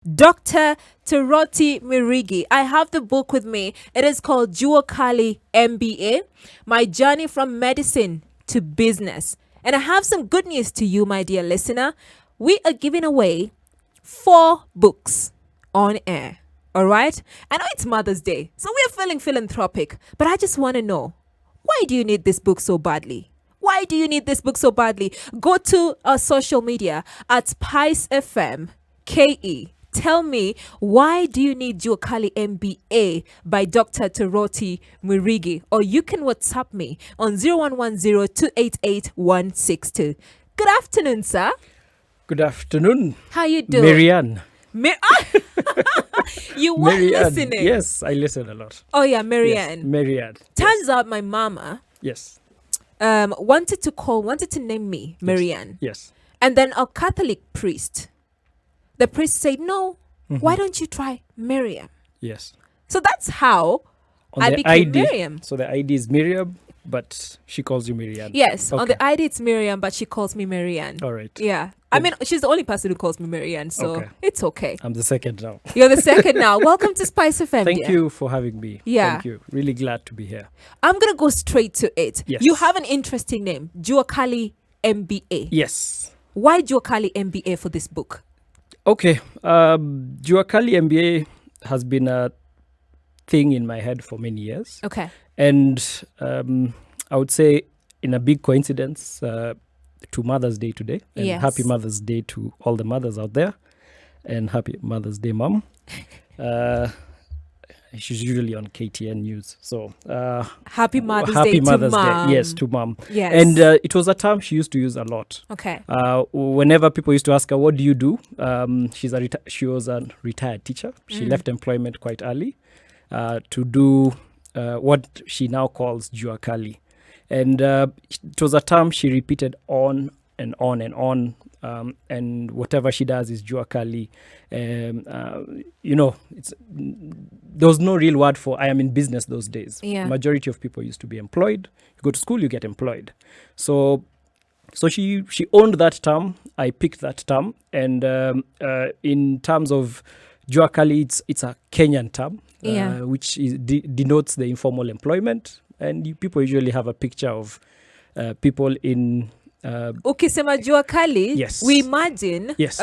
Dr. Torooti Mwirigi. I have the book with me. It is called JuaKali MBA, My Journey from Medicine to Business. And I have some good news to you, my dear listener. We are giving away 4 books on air. All right? I know it's Mother's Day, so we're feeling philanthropic, but I just want to know, why do you need this book so badly? Why do you need this book so badly? Go to our social media at SpiceFM KE. Tell me, why do you need JuaKali MBA by Dr. Torooti Mwirigi? Or you can WhatsApp me on 0110-288-162. Good afternoon, sir. Good afternoon. How you doing? Marianne. You weren't listening. Yes, I listen a lot. Oh yeah, Marianne. Yes, Marianne. Turns out my mama Yes. wanted to name me Marianne. Yes. And then a Catholic priest, the priest said, no, why don't you try Miriam? Yes. So that's how On I the became ID, Miriam. So the ID is Miriam, but she calls you Marianne. Yes, on Okay. the ID it's Miriam, but she calls me Marianne. All right. Yeah. I mean, she's the only person who calls me Marianne, so Okay. it's okay. I'm the second now. You're the second now. Welcome to Spice FM. Thank dear. you for having me. Yeah. Thank you. Really glad to be here. I'm going to go straight to it. Yes. You have an interesting name, JuaKali MBA. Yes. Why JuaKali MBA for this book? Okay. JuaKali MBA has been a thing in my head for many years. Okay. And I would say, in a big coincidence, to Mother's Day today. And Yes. happy Mother's Day to all the mothers out there. And happy Mother's Day, Mom. She's usually on KTN News. So Happy Mother's happy Day Mother's to Mom. Day. Yes, to Mom. Yes. And it was a term she used to use a lot. Okay. Whenever people used to ask her, what do you do? She was a retired teacher. She left employment quite early to do what she now calls JuaKali. And it was a term she repeated on and on and on. And whatever she does is JuaKali. There was no real word for I am in business those days. Yeah. Majority of people used to be employed. You go to school, you get employed. So she owned that term. I picked that term. And in terms of JuaKali, it's a Kenyan term, Yeah. which denotes the informal employment. And people usually have a picture of people in... Ukisema JuaKali, Yes. we imagine, Yes.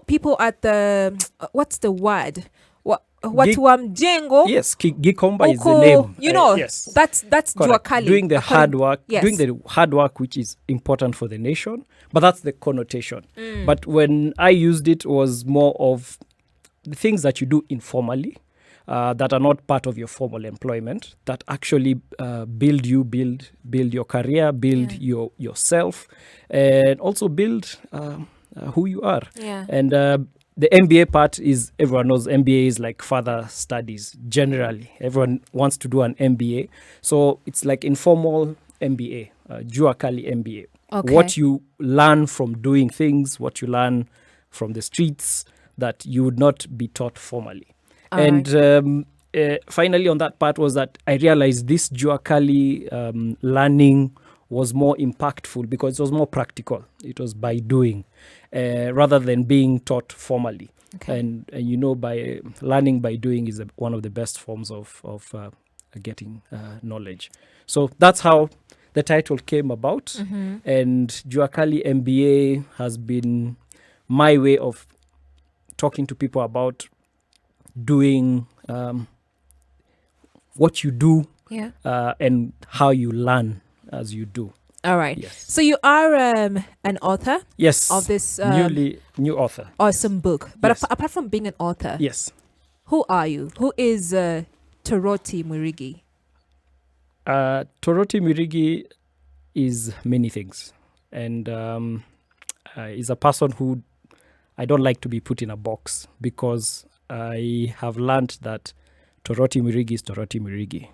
people at the, what's the word? Watu Gig- wa mjengo. Yes, Gikomba is the Uko, name. yes, that's Correct. JuaKali. Doing the hard work, yes. doing the hard work which is important for the nation, but that's the connotation. But when I used it was more of the things that you do informally, that are not part of your formal employment, that actually build your career, build yourself, and also build who you are. Yeah. And the MBA part is, everyone knows MBA is like further studies. Generally, everyone wants to do an MBA. So it's like informal MBA, JuaKali MBA. Okay. What you learn from doing things, what you learn from the streets that you would not be taught formally. And finally on that part was that I realized this JuaKali learning was more impactful because it was more practical. It was by doing rather than being taught formally. Okay. And by learning by doing is one of the best forms of getting knowledge. So that's how the title came about. And JuaKali MBA has been my way of talking to people about doing what you do Yeah. and how you learn as you do. All right. Yes. So you are an author Yes. of this New author. awesome book. But Yes. apart from being an author, Yes. who are you? Who is Torooti Mwirigi? Torooti Mwirigi is many things. And is a person who I don't like to be put in a box because I have learned that Torooti Mwirigi is Torooti Mwirigi.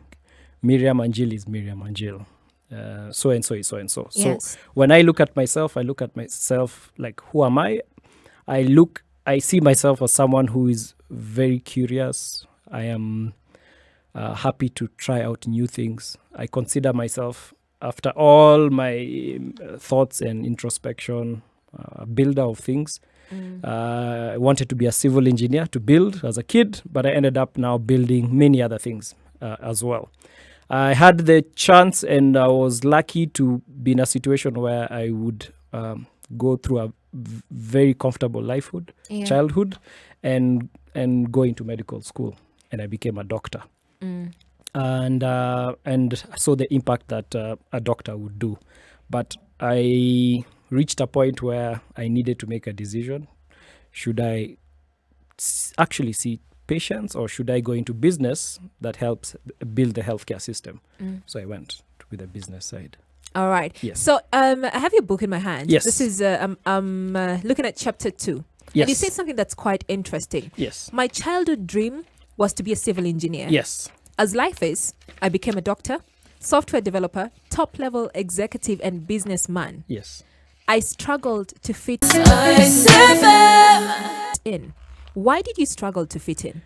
Miriam Angel is Miriam Angel. So and so is so and so. Yes. So when I look at myself like, who am I? I see myself as someone who is very curious. I am happy to try out new things. I consider myself, after all my thoughts and introspection, a builder of things. I wanted to be a civil engineer to build as a kid, but I ended up now building many other things as well. I had the chance and I was lucky to be in a situation where I would go through a very comfortable childhood, and go into medical school, and I became a doctor. And so the impact that a doctor would do. But I reached a point where I needed to make a decision. Should I actually see patients, or should I go into business that helps build the healthcare system? So I went with the business side. All right. Yes. So I have your book in my hand. Yes. This is I'm looking at chapter 2. Yes. And you say something that's quite interesting. Yes. My childhood dream was to be a civil engineer. Yes. As life is, I became a doctor, software developer, top-level executive, and businessman. Yes. I struggled to fit in. Why did you struggle to fit in?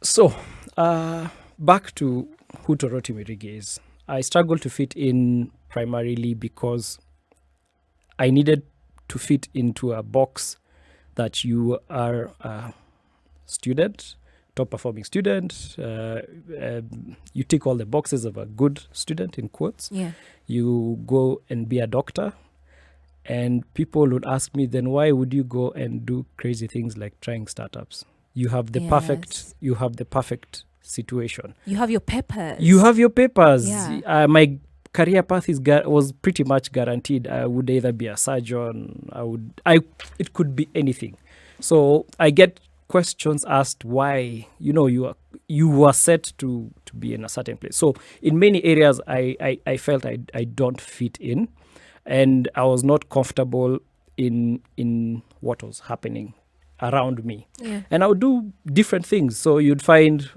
So, back to who Torooti Mwirigi is. I struggled to fit in primarily because I needed to fit into a box that you are a student, top performing student. You tick all the boxes of a good student, in quotes. Yeah. You go and be a doctor. And people would ask me, then why would you go and do crazy things like trying startups? You have the perfect situation. You have your papers. Yeah. My career path was pretty much guaranteed. I would either be a surgeon. It could be anything. So I get questions asked why, you were set to be in a certain place. So in many areas, I felt I don't fit in, and I was not comfortable in what was happening around me. Yeah. And I would do different things. So you'd find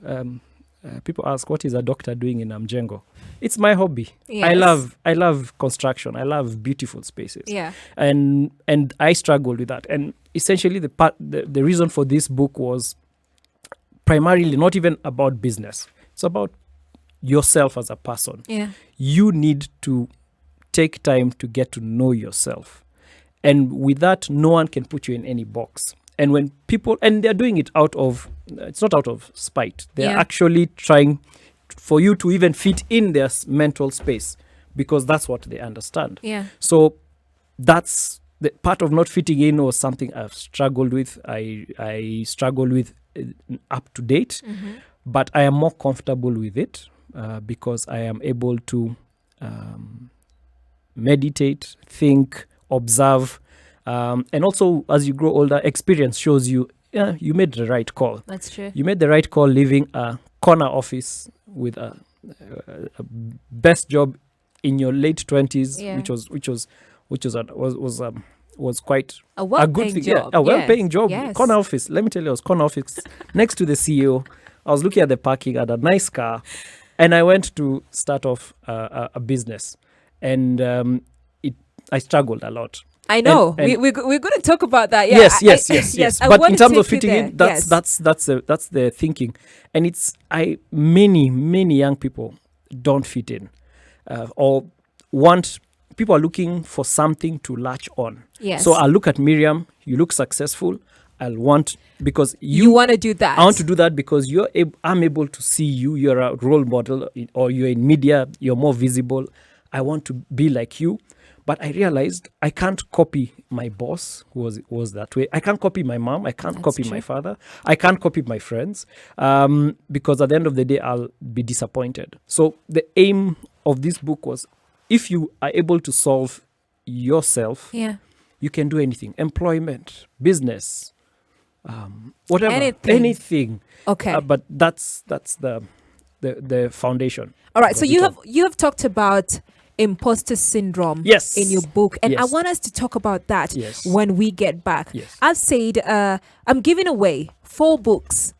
people ask, what is a doctor doing in Mjengo? It's my hobby. Yes. I love construction. I love beautiful spaces. Yeah. And I struggled with that. And essentially the reason for this book was primarily not even about business. It's about yourself as a person. Yeah. You need to take time to get to know yourself. And with that, no one can put you in any box. And when people, and they're doing it it's not out of spite. They're actually trying for you to even fit in their mental space, because that's what they understand. Yeah. So that's the part of not fitting in was something I've struggled with. I struggle with up to date, but I am more comfortable with it because I am able to meditate, think, observe, and also as you grow older, experience shows you, you made the right call. That's true. You made the right call leaving a corner office with a best job in your late 20s, was quite a good thing. Job. Yeah, a well-paying job. Yes. Corner office. Let me tell you, I was corner office next to the CEO. I was looking at the parking at a nice car, and I went to start off a business, and I struggled a lot. I know. And we're going to talk about that. Yeah. Yes. But in terms of fitting in, that's the thinking, and it's many young people don't fit in, or people are looking for something to latch on. Yes. So I'll look at Miriam. You look successful. Because you want to do that. I want to do that because I'm able to see you. You're a role model, or you're in media. You're more visible. I want to be like you. But I realized I can't copy my boss, who was that way. I can't copy my mom. I can't copy my father. I can't copy my friends, because at the end of the day, I'll be disappointed. So the aim of this book was, if you are able to solve yourself, you can do anything. Employment, business, whatever, anything. Okay. But that's the foundation. All right. So you have talked about Imposter Syndrome in your book, and I want us to talk about that when we get back. I've said I'm giving away 4 books.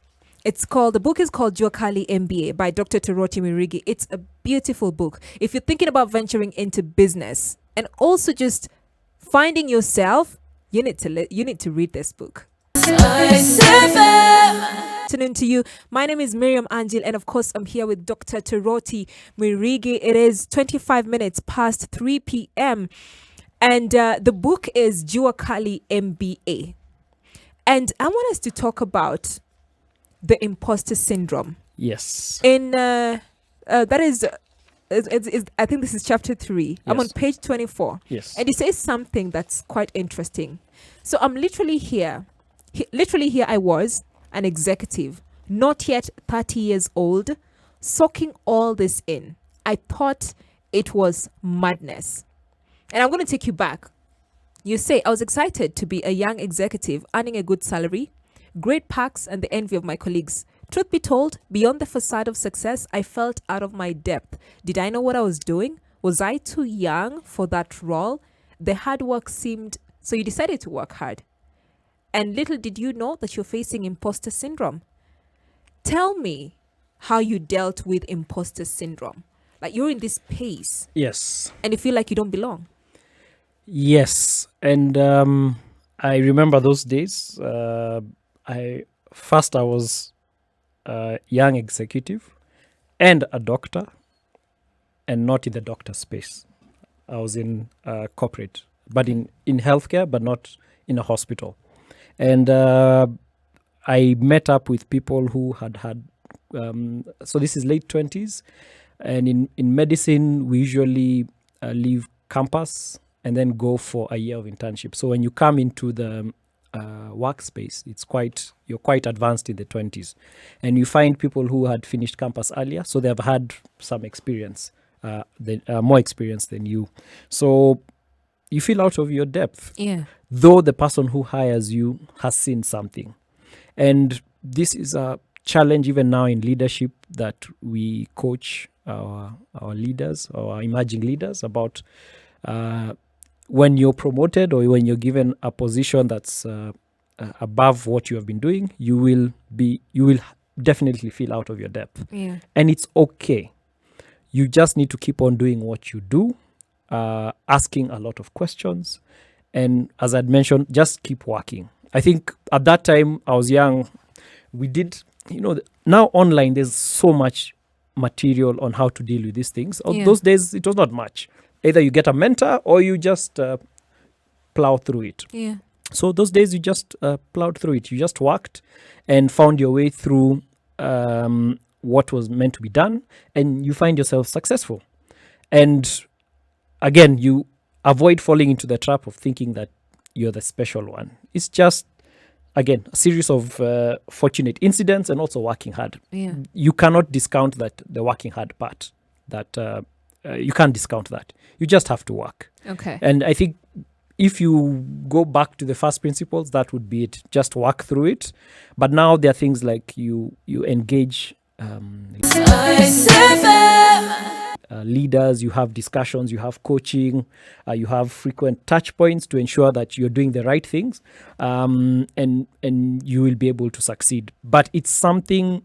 The book is called JuaKali MBA by Dr. Torooti Mwirigi. It's a beautiful book. If you're thinking about venturing into business and also just finding yourself, you need to read this book. Afternoon to you. My name is Miriam Angel, and of course I'm here with Dr. Torooti Mwirigi. It is 25 minutes past 3 p.m. And the book is JuaKali MBA. And I want us to talk about the imposter syndrome. Yes. In that is, I think this is chapter 3. I'm on Yes. page 24. Yes. And it says something that's quite interesting. So I'm literally here. Literally here I was, an executive, not yet 30 years old, soaking all this in. I thought it was madness. And I'm going to take you back. You say, I was excited to be a young executive earning a good salary, great perks, and the envy of my colleagues. Truth be told, beyond the facade of success, I felt out of my depth. Did I know what I was doing? Was I too young for that role? The hard work seemed... So you decided to work hard. And little did you know that you're facing imposter syndrome. Tell me how you dealt with imposter syndrome. Like you're in this space Yes. and you feel like you don't belong. Yes. And I remember those days. I was a young executive and a doctor, and not in the doctor space. I was in corporate, but in healthcare, but not in a hospital. And I met up with people who had so this is late 20s, and in medicine we usually leave campus and then go for a year of internship. So when you come into the workspace, you're quite advanced in the 20s, and you find people who had finished campus earlier, so they have had some experience, more experience than you. So you feel out of your depth. Yeah. Though the person who hires you has seen something. And this is a challenge even now in leadership, that we coach our leaders, our emerging leaders, about when you're promoted or when you're given a position that's above what you have been doing, you will definitely feel out of your depth. Yeah. And it's okay. You just need to keep on doing what you do, asking a lot of questions. And as I'd mentioned, just keep working. I think at that time I was young. We did, now online there's so much material on how to deal with these things. Yeah. Those days it was not much. Either you get a mentor or you just plow through it. Yeah. So those days you just plowed through it. You just worked and found your way through what was meant to be done, and you find yourself successful. And again, you avoid falling into the trap of thinking that you're the special one. It's just, again, a series of fortunate incidents and also working hard. Yeah. You cannot discount the working hard part. That you can't discount that. You just have to work. Okay. And I think if you go back to the first principles, that would be it. Just work through it. But now there are things like you engage leaders, you have discussions, you have coaching, you have frequent touch points to ensure that you're doing the right things, and you will be able to succeed. But it's something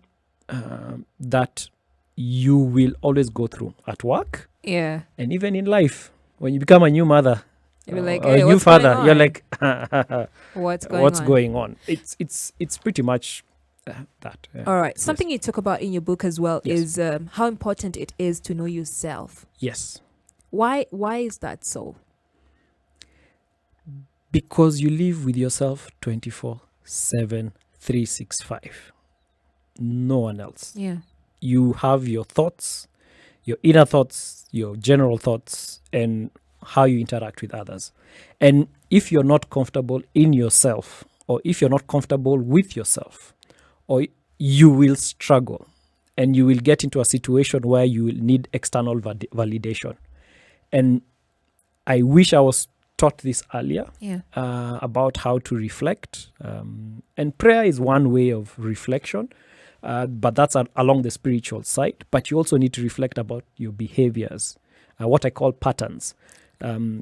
that you will always go through at work, Yeah. and even in life. When you become a new mother, You're like, or hey, a new what's going father, you're on? like, What's going on? It's pretty much that. Yeah. All right. Something you talk about in your book as well Yes. is how important it is to know yourself. Yes. Why is that so? Because you live with yourself 24/7, 365. No one else. Yeah. You have your thoughts, your inner thoughts, your general thoughts, and how you interact with others. And if you're not comfortable in yourself, or if you're not comfortable with yourself, or you will struggle, and you will get into a situation where you will need external validation. And I wish I was taught this earlier, Yeah. about how to reflect. And prayer is one way of reflection, but that's along the spiritual side. But you also need to reflect about your behaviors, what I call patterns.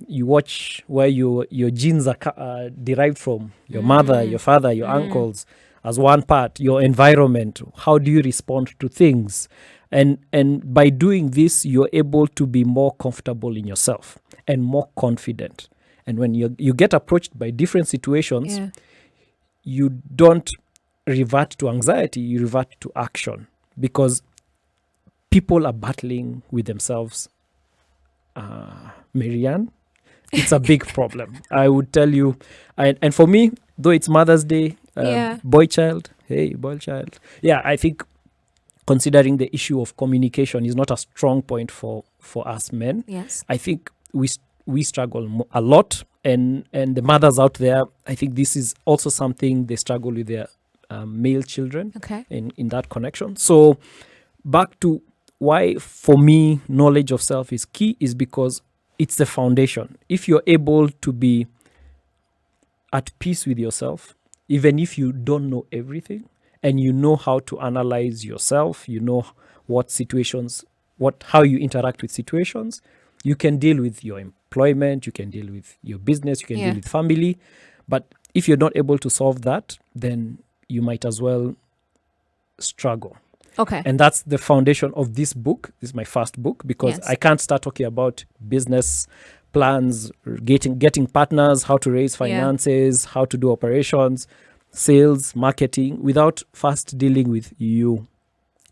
You watch where your genes are derived from, your mother, your father, your uncles, as one part, your environment. How do you respond to things? And by doing this, you're able to be more comfortable in yourself and more confident. And when you get approached by different situations, Yeah. you don't revert to anxiety, you revert to action, because people are battling with themselves, Marianne, It's a big problem. I would tell you. And for me, though it's Mother's Day, boy child, yeah, I think considering the issue of communication is not a strong point for us men. Yes. I think we struggle a lot, and the mothers out there, I think this is also something they struggle with their male children. Okay. In that connection. So back to why for me knowledge of self is key is because it's the foundation. If you're able to be at peace with yourself, even if you don't know everything, and you know how to analyze yourself, you know what situations, how you interact with situations, you can deal with your employment, you can deal with your business, you can deal with family. But if you're not able to solve that, then you might as well struggle. Okay. And that's the foundation of this book. This is my first book, because Yes. I can't start talking about business plans, getting partners, how to raise finances, how to do operations, sales, marketing, without first dealing with you.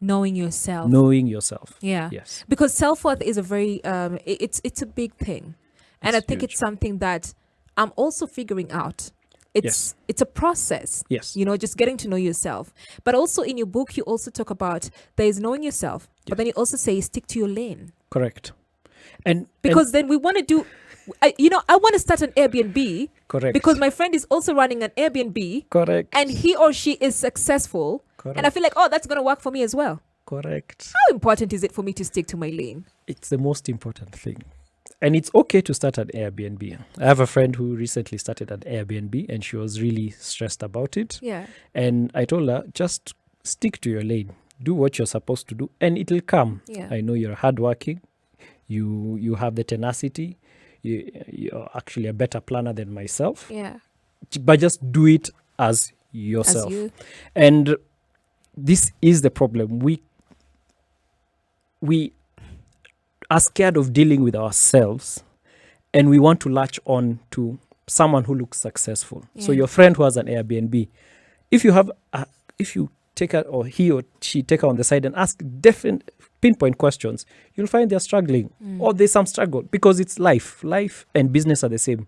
Knowing yourself. Knowing yourself. Yeah. Yes. Because self-worth is a very it's a big thing. And It's I think huge. it's something that I'm also figuring out. It's a process. Yes. You know, just getting to know yourself. But also in your book, you also talk about there is knowing yourself, but then you also say stick to your lane. Correct. And Because then we want to do, I want to start an Airbnb. Correct. Because my friend is also running an Airbnb. Correct. And he or she is successful. Correct. And I feel like, oh, that's going to work for me as well. Correct. How important is it for me to stick to my lane? It's the most important thing. And it's okay to start an Airbnb. I have a friend who recently started an Airbnb, and she was really stressed about it. Yeah. And I told her, just stick to your lane. Do what you're supposed to do, and it'll come. Yeah. I know you're hardworking. You have the tenacity. You're actually a better planner than myself. Yeah. But just do it as yourself. As you. And this is the problem. We are scared of dealing with ourselves, and we want to latch on to someone who looks successful. So Yeah. your friend who has an Airbnb, if you take her, or he or she take her on the side and ask different pinpoint questions, you'll find they're struggling, or there's some struggle, because it's life and business are the same.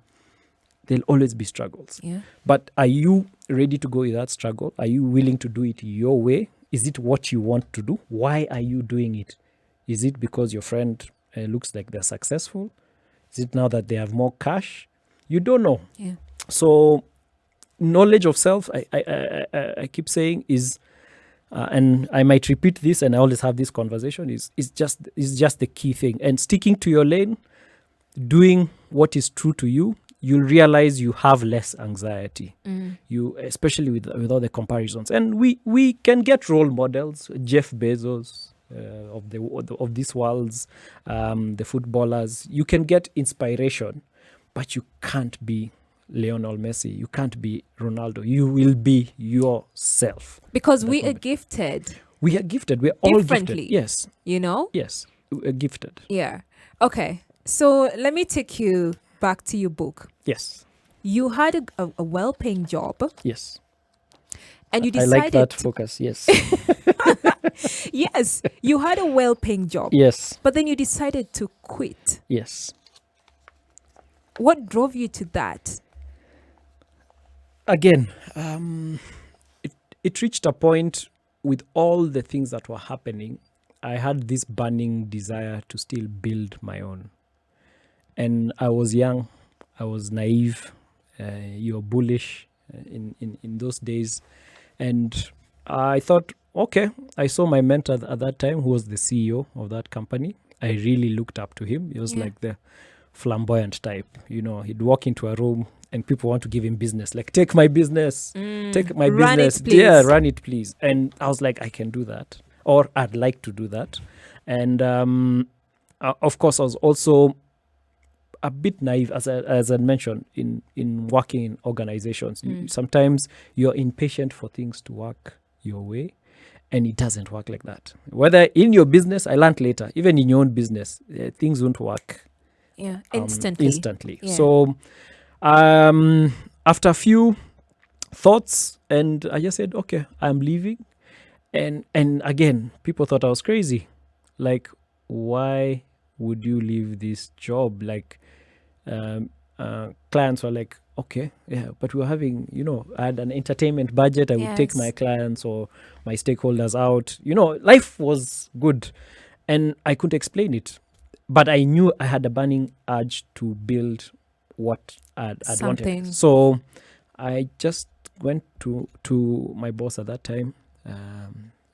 There'll always be struggles. Yeah. But are you ready to go with that struggle? Are you willing to do it your way? Is it what you want to do? Why are you doing it? Is it because your friend looks like they're successful? Is it now that they have more cash? You don't know. Yeah. So knowledge of self, I keep saying, is, and I might repeat this, and I always have this conversation, is just the key thing. And sticking to your lane, doing what is true to you, you'll realize you have less anxiety. You, especially with all the comparisons. And we can get role models, Jeff Bezos, of these worlds, the footballers. You can get inspiration, but you can't be Lionel Messi. You can't be Ronaldo. You will be yourself. Because we are gifted. We are gifted. We're all Differently. gifted. Yes. You know? Yes. We're gifted. Yeah. Okay. So let me take you back to your book. Yes. You had a well-paying job, Yes. and you I decided like that focus. Yes. yes, you had a well-paying job, Yes. but then you decided to quit. Yes. What drove you to that? Again, it reached a point with all the things that were happening. I had this burning desire to still build my own. And I was young, I was naive, you're bullish in those days. And I thought, okay, I saw my mentor at that time, who was the CEO of that company. I really looked up to him. He was like the flamboyant type. You know, he'd walk into a room and people want to give him business. Like, take my business, take my Run business. it, please. Yeah, run it, please. And I was like, I can do that. Or I'd like to do that. And of course, I was also a bit naive, as I mentioned, in working in organizations. Sometimes you're impatient for things to work your way, and it doesn't work like that. Whether in your business, I learned later, even in your own business, things won't work instantly. Yeah. So after a few thoughts, and I just said, okay, I'm leaving. And again, people thought I was crazy. Like, why would you leave this job? Like, clients were like, okay, yeah, but we were having, I had an entertainment budget. I would take Yes. my clients or my stakeholders out. Life was good. And I couldn't explain it. But I knew I had a burning urge to build what I'd Something. wanted. So I just went to my boss at that time,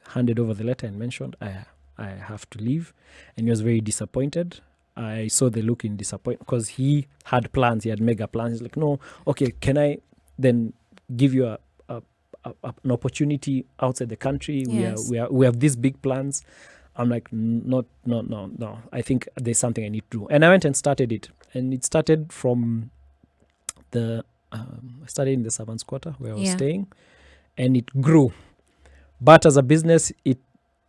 handed over the letter and mentioned I have to leave. And he was very disappointed. I saw the look in disappointment because he had plans. He had mega plans. He's like, no, okay, can I then give you an opportunity outside the country? Yes. We have these big plans. I'm like, no. I think there's something I need to do. And I went and started it. And it started from I started in the servants' quarter where I was staying. And it grew. But as a business, it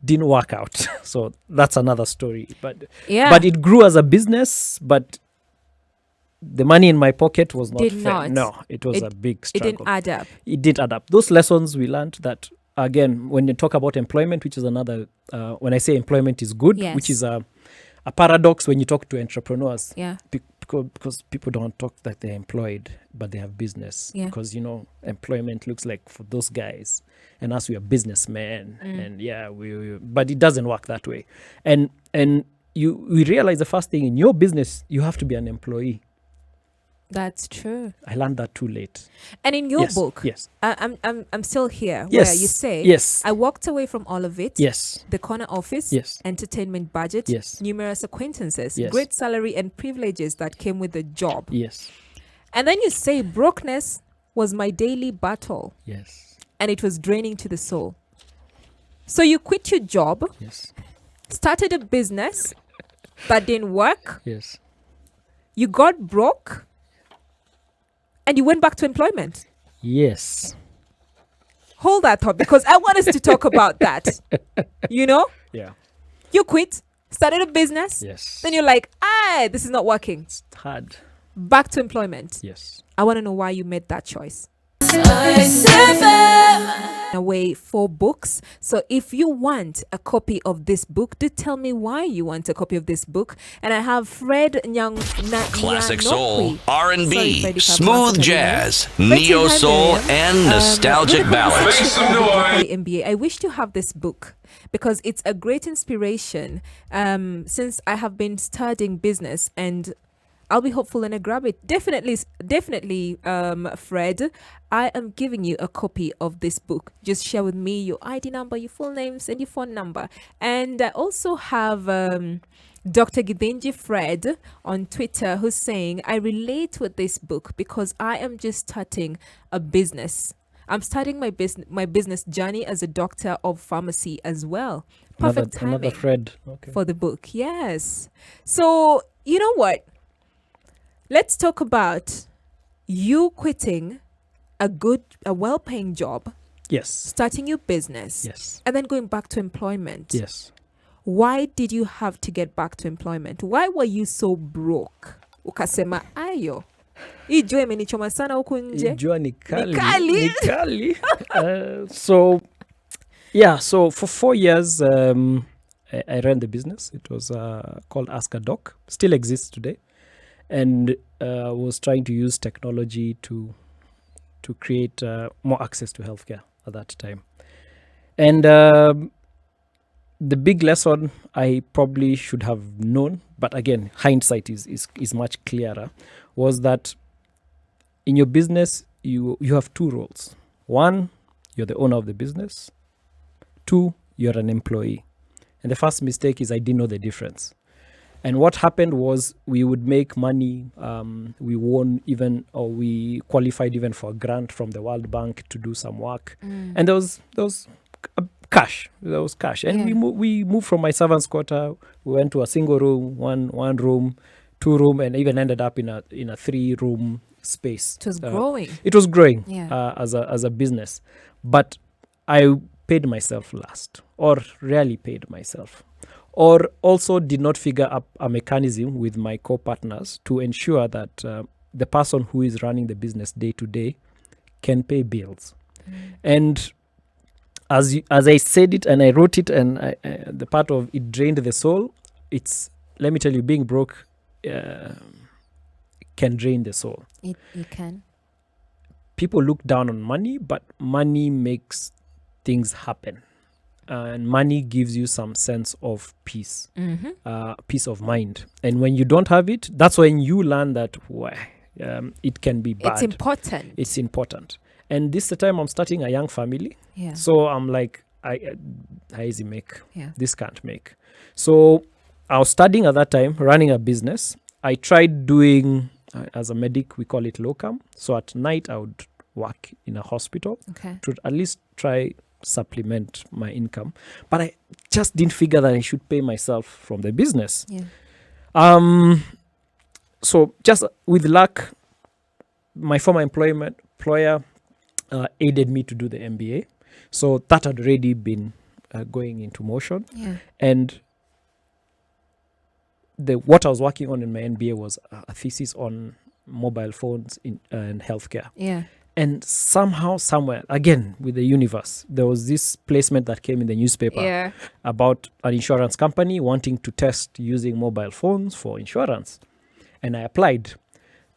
didn't work out. So that's another story. But it grew as a business, but the money in my pocket was not Did fair. not. No, it was a big It struggle. didn't add up. It did add up. Those lessons we learned that, again, when you talk about employment, which is another, when I say employment is good, Yes. which is a paradox when you talk to entrepreneurs. Yeah. Because people don't talk that they're employed, but they have business. Yeah. Because, employment looks like for those guys. And us, we are businessmen. And but it doesn't work that way. And we realize the first thing in your business, you have to be an employee. That's true. I learned that too late. And in your book, Yes. I'm still here. Yes. Where you say, Yes. I walked away from all of it. Yes. The corner office. Yes. Entertainment budget. Yes. Numerous acquaintances. Yes. Great salary and privileges that came with the job. Yes. And then you say brokenness was my daily battle Yes. and it was draining to the soul. So you quit your job, Yes. started a business that didn't work. Yes. You got broke and you went back to employment. Yes. Hold that thought because I want us to talk about that. Yeah. You quit, started a business. Yes. Then you're like, this is not working. It's hard. Back to employment. Yes. I want to know why you made that choice. Away 4 books. So if you want a copy of this book, do tell me why you want a copy of this book. And I have Fred Nyang Classic soul, Sorry, R&B, Fred, if I'm smooth pronouncing it jazz, wrong. neo Fred soul, Nyang, and nostalgic ballads. JuaKali MBA. I wish to have this book because it's a great inspiration. Since I have been studying business and I'll be hopeful and I grab it. Definitely, Fred, I am giving you a copy of this book. Just share with me your ID number, your full names, and your phone number. And I also have Dr. Gidenji Fred on Twitter who's saying, I relate with this book because I am just starting a business. I'm starting my business journey as a doctor of pharmacy as well. Perfect timing Another Fred. Okay. for the book. Yes. So, you know what? Let's talk about you quitting a well-paying job, Yes. starting your business, Yes. and then going back to employment. Yes. Why did you have to get back to employment? Why were you so broke? Ukasema ayo. Hii jua imenichoma sana huku nje. Jua ni kali. Ni kali. Ni kali. So for 4 years, I ran the business. It was called Ask a Doc. Still exists today. And was trying to use technology to create more access to healthcare at that time. And the big lesson I probably should have known, but again, hindsight is much clearer, was that in your business, you have 2 roles. 1, you're the owner of the business. 2, you're an employee. And the first mistake is I didn't know the difference. And what happened was we would make money. We won we qualified even for a grant from the World Bank to do some work. And there was cash. There was cash. And we moved from my servants' quarter. We went to a single room, one room, 2 room, and even ended up in a 3-room space. It was growing. It was growing Yeah. as a business. But I paid myself last, or rarely paid myself. Or also did not figure up a mechanism with my co-partners to ensure that the person who is running the business day to day can pay bills. And as I said it and I wrote it, and the part of it drained the soul, it's, let me tell you, being broke can drain the soul. You can. People look down on money, but money makes things happen. And money gives you some sense of peace, peace of mind. And when you don't have it, that's when you learn that it can be bad. It's important. And this is the time I'm starting a young family. Yeah. So I'm like, I easy make. Yeah. This can't make. So I was studying at that time, running a business. I tried doing, as a medic, we call it locum. So at night, I would work in a hospital to at least try supplement my income. But I just didn't figure that I should pay myself from the business. Yeah. So just with luck, my former employer aided me to do the MBA. So that had already been going into motion. Yeah. And what I was working on in my MBA was a thesis on mobile phones and healthcare. Yeah. And somehow, somewhere, again, with the universe, there was this placement that came in the newspaper about an insurance company wanting to test using mobile phones for insurance. And I applied.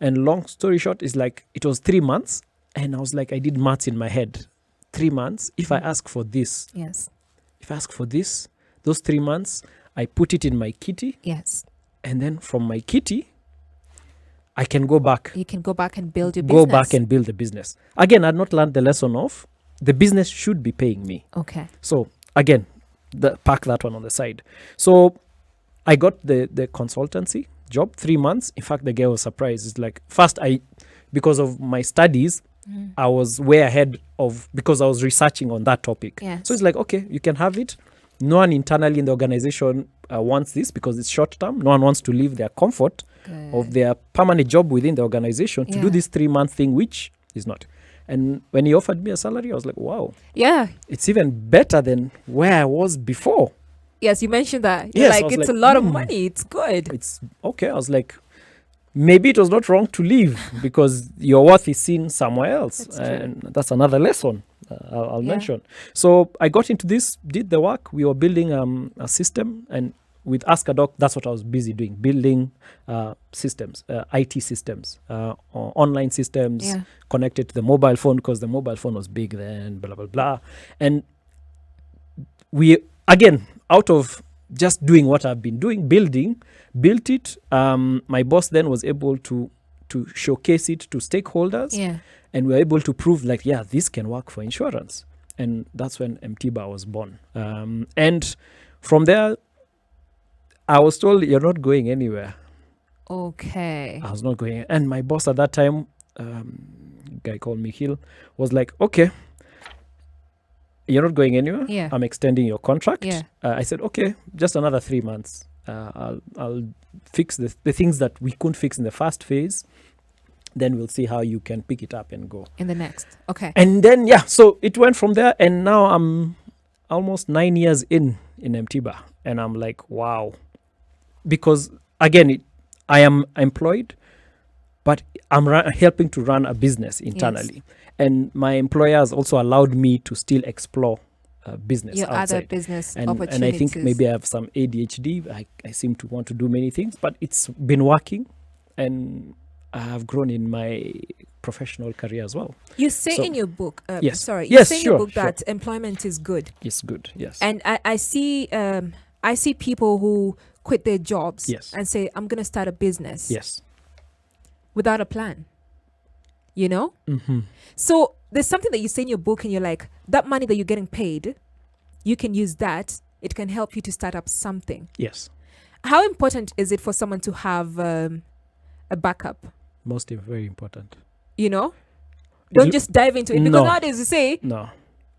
And long story short is like, it was 3 months. And I was like, I did maths in my head. 3 months, if I ask for this, if I ask for this, those 3 months, I put it in my kitty. Yes. And then from my kitty, I can go back. You can go back and build your business. Go back and build the business. Again, I'd not learned the lesson of the business should be paying me. Okay. So again, park that one on the side. So I got the consultancy job, 3 months. In fact, the girl was surprised. It's like, first, because of my studies, I was way ahead of, because I was researching on that topic. Yes. So it's like, okay, you can have it. No one internally in the organization wants this because it's short term. No one wants to leave their comfort of their permanent job within the organization to do this 3 month thing, which is not. And when he offered me a salary, I was like, wow. Yeah. It's even better than where I was before. Yes, you mentioned that. You're Yes, like, it's a lot of money. It's good. It's okay. I was like, maybe it was not wrong to leave because your worth is seen somewhere else. And that's another lesson I'll mention. So I got into this, did the work. We were building a system, and with Ask a Doc, that's what I was busy doing, building systems, IT systems, online systems connected to the mobile phone, because the mobile phone was big then, blah, blah, blah. And we, again, out of just doing what I've been doing, built it. My boss then was able to showcase it to stakeholders. Yeah. And we were able to prove like, this can work for insurance. And that's when MTBA was born. And from there, I was told, you're not going anywhere. Okay. I was not going. And my boss at that time, guy called Michiel, was like, okay, you're not going anywhere. Yeah. I'm extending your contract. Yeah. I said, okay, just another 3 months. I'll fix the things that we couldn't fix in the first phase. Then we'll see how you can pick it up and go. In the next. Okay. And then, so it went from there. And now I'm almost 9 years in MTBA. And I'm like, wow. Because, again, I am employed, but I'm helping to run a business internally. Yes. And my employer has also allowed me to still explore business your outside. Other business and opportunities. And I think maybe I have some ADHD. I seem to want to do many things, but it's been working. And I have grown in my professional career as well. You say in your book, yes. Sorry, you say in your book that employment is good. It's good, yes. And I see people who quit their jobs and say, I'm going to start a business. Yes. Without a plan. You know? Mm-hmm. So there's something that you say in your book and you're like, that money that you're getting paid, you can use that. It can help you to start up something. Yes. How important is it for someone to have a backup? Very important. You know? Don't just dive into it. Because nowadays you say, no,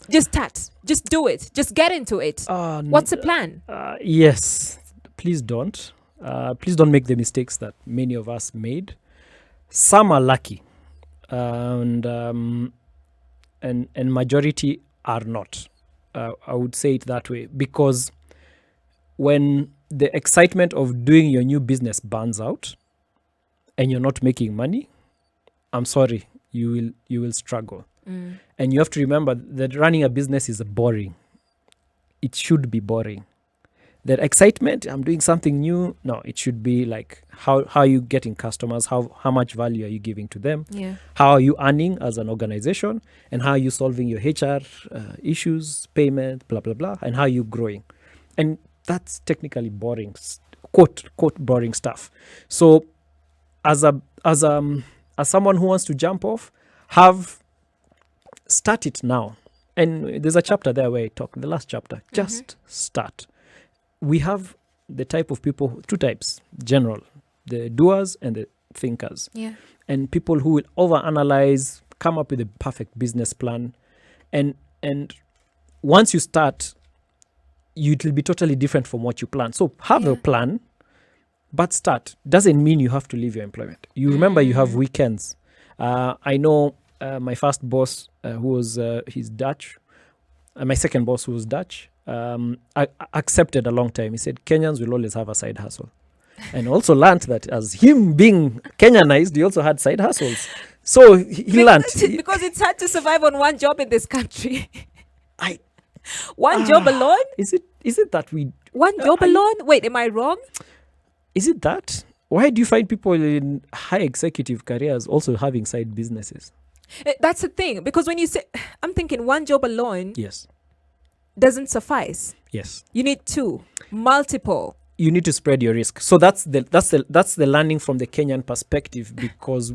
just start. Just do it. Just get into it. What's the plan? Yes. Please don't. Please don't make the mistakes that many of us made. Some are lucky. And majority are not. I would say it that way, because when the excitement of doing your new business burns out and you're not making money, I'm sorry, you will struggle. And you have to remember that running a business is boring. It should be boring. that excitement, I'm doing something new. No, it should be like how are you getting customers? How much value are you giving to them? Yeah. How are you earning as an organization? And how are you solving your HR issues, payment, blah, blah, blah, and how are you growing? And that's technically boring, quote boring stuff. So as someone who wants to jump off, start it now. And there's a chapter there where I talk, the last chapter, just start. We have the type of people, two types, general, the doers and the thinkers. Yeah. And people who will overanalyze, come up with a perfect business plan. And once you start, it will be totally different from what you plan. So have a plan, but start. Doesn't mean you have to leave your employment. You remember you have weekends. I know my first boss, who was he's Dutch, my second boss who was Dutch, I accepted a long time. He said Kenyans will always have a side hustle. And also learned that as him being Kenyanized, he also had side hustles. So he learned. Because it's hard to survive on one job in this country. One job alone? Is it that we... One job alone? Wait, am I wrong? Is it that? Why do you find people in high executive careers also having side businesses? That's the thing. Because when you say... I'm thinking one job alone... Yes. Doesn't suffice. Yes. You need two. Multiple. You need to spread your risk. So that's the learning from the Kenyan perspective, because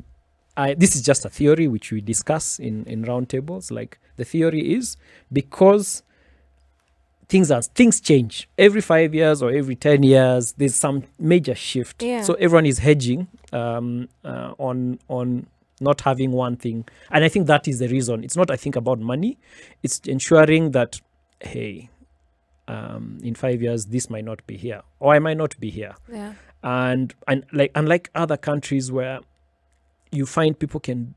this is just a theory which we discuss in roundtables. Like, the theory is because things change every 5 years or every 10 years. There's some major shift. Yeah. So everyone is hedging on not having one thing, and I think that is the reason. It's not, I think, about money. It's ensuring that, hey, in 5 years this might not be here, or I might not be here. Yeah. And like, unlike other countries where you find people can,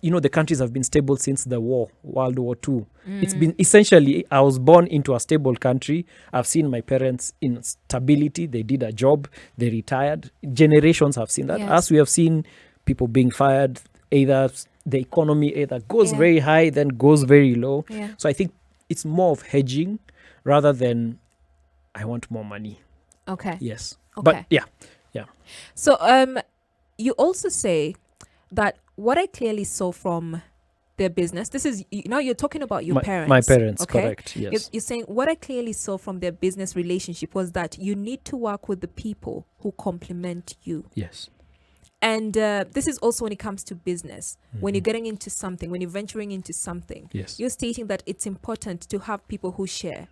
the countries have been stable since the World War II. It's been essentially, I was born into a stable country. I've seen my parents in stability. They did a job, they retired. Generations have seen that. Yes. As we have seen people being fired, either the economy either goes very high, then goes very low. Yeah. So I think it's more of hedging rather than I want more money. Okay. Yes. Okay. But yeah. So you also say that what I clearly saw from their business, this is, you're talking about your parents. My parents, okay? correct. Yes. You're saying what I clearly saw from their business relationship was that you need to work with the people who complement you. Yes. And this is also when it comes to business. When you're getting into something, when you're venturing into something, Yes. you're stating that it's important to have people who share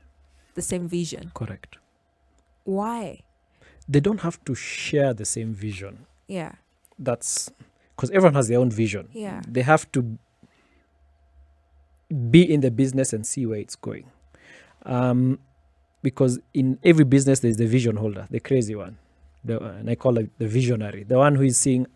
the same vision. Correct. Why? They don't have to share the same vision. Yeah. That's because everyone has their own vision. Yeah. They have to be in the business and see where it's going. Because in every business, there's the vision holder, the crazy one. And I call it the visionary, the one who is seeing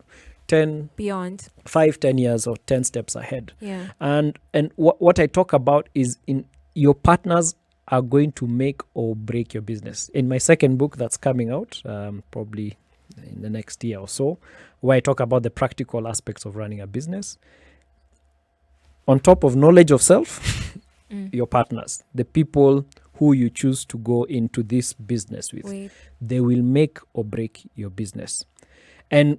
10 Beyond. 5-10 years or 10 steps ahead. Yeah. And what I talk about is in your partners are going to make or break your business. In my second book that's coming out, probably in the next year or so, where I talk about the practical aspects of running a business. On top of knowledge of self, your partners, the people who you choose to go into this business with, they will make or break your business. And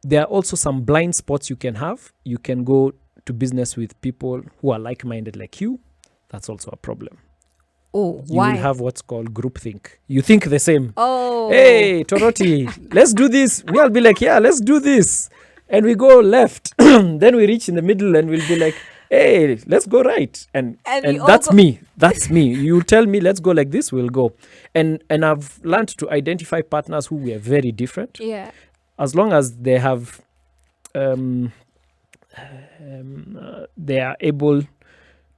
there are also some blind spots you can have. You can go to business with people who are like-minded like you. That's also a problem. Oh, You why? will have what's called groupthink. You think the same. Oh. Hey, Torooti, let's do this. We'll be like, yeah, let's do this. And we go left. Then we reach in the middle and we'll be like, hey, let's go right. And that's me. That's me. You tell me, let's go like this, we'll go. And I've learned to identify partners who were very different. Yeah. As long as they have, they are able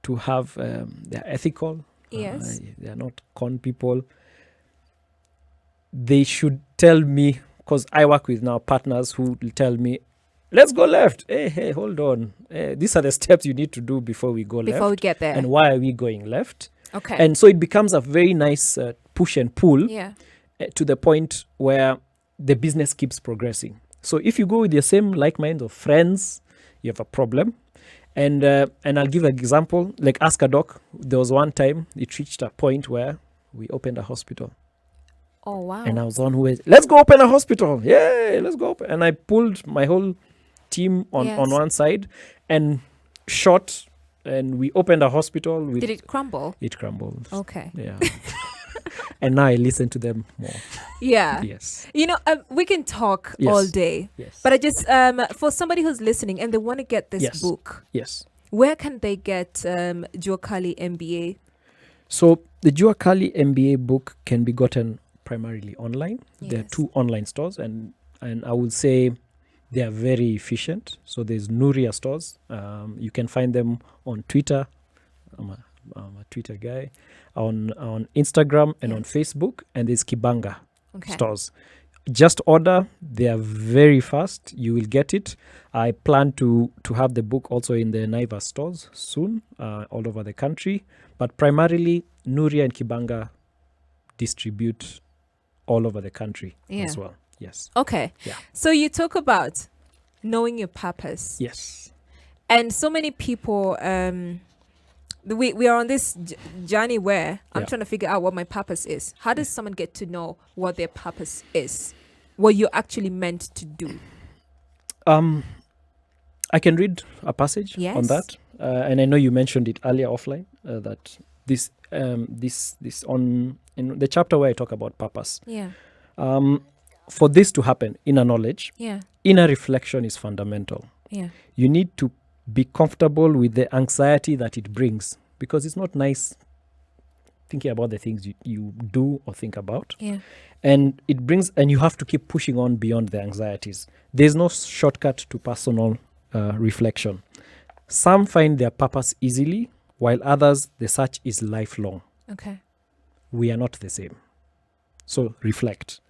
to have, they're ethical. Yes. They are not con people. They should tell me, because I work with now partners who will tell me, let's go left. Hey, hold on. These are the steps you need to do before we go left. Before we get there. And why are we going left? Okay. And so it becomes a very nice push and pull to the point where the business keeps progressing. So if you go with the same like mind of friends, you have a problem. And I'll give an example. Like Ask a Doc, there was one time it reached a point where we opened a hospital. Oh, wow. And I was on who was, let's go open a hospital. Yay, let's go open. And I pulled my whole team on one side and shot, and we opened a hospital. Did it crumble? It crumbled. Okay. Yeah. And now I listen to them more. Yeah. Yes. We can talk Yes. all day. Yes. But I just, for somebody who's listening and they want to get this Yes. book, Yes. where can they get JuaKali MBA? So the JuaKali MBA book can be gotten primarily online. There are Yes. 2 online stores, and I would say they are very efficient. So there's Nuria stores. You can find them on Twitter. I'm a Twitter guy. On Instagram and on Yes. Facebook. And there's Kibanga Okay. stores. Just order. They are very fast. You will get it. I plan to have the book also in the Naivas stores soon, all over the country. But primarily, Nuria and Kibanga distribute all over the country as well. Yes. Okay. Yeah. So you talk about knowing your purpose. Yes. And so many people, we are on this journey where I'm trying to figure out what my purpose is. How does someone get to know what their purpose is? What you're actually meant to do? I can read a passage on Yes. that. And I know you mentioned it earlier offline, that this on in the chapter where I talk about purpose. Yeah. For this to happen, inner knowledge, Yeah. inner reflection is fundamental. Yeah. You need to be comfortable with the anxiety that it brings, because it's not nice thinking about the things you do or think about. Yeah. And it brings, and you have to keep pushing on beyond the anxieties. There's no shortcut to personal reflection. Some find their purpose easily, while others, the search is lifelong. Okay. We are not the same. So reflect.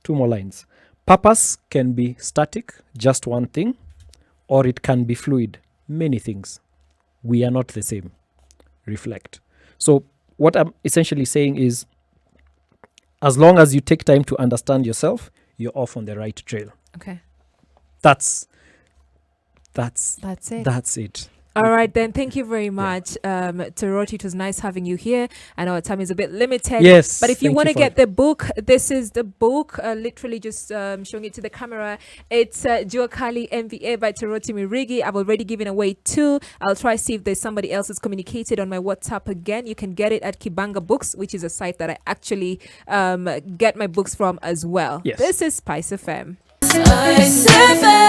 2 more lines. Purpose can be static, just one thing, or it can be fluid, many things. We are not the same. Reflect. So what I'm essentially saying is, as long as you take time to understand yourself, you're off on the right trail. Okay. That's it. That's it. All right, then. Thank you very much, Torooti. It was nice having you here. I know our time is a bit limited. Yes. But if you thank want to for- get the book, this is the book. Literally just showing it to the camera. It's JuaKali MBA by Torooti Mwirigi. I've already given away 2. I'll try see if there's somebody else who's communicated on my WhatsApp again. You can get it at Kibanga Books, which is a site that I actually get my books from as well. Yes. This is SpiceFM. SpiceFM.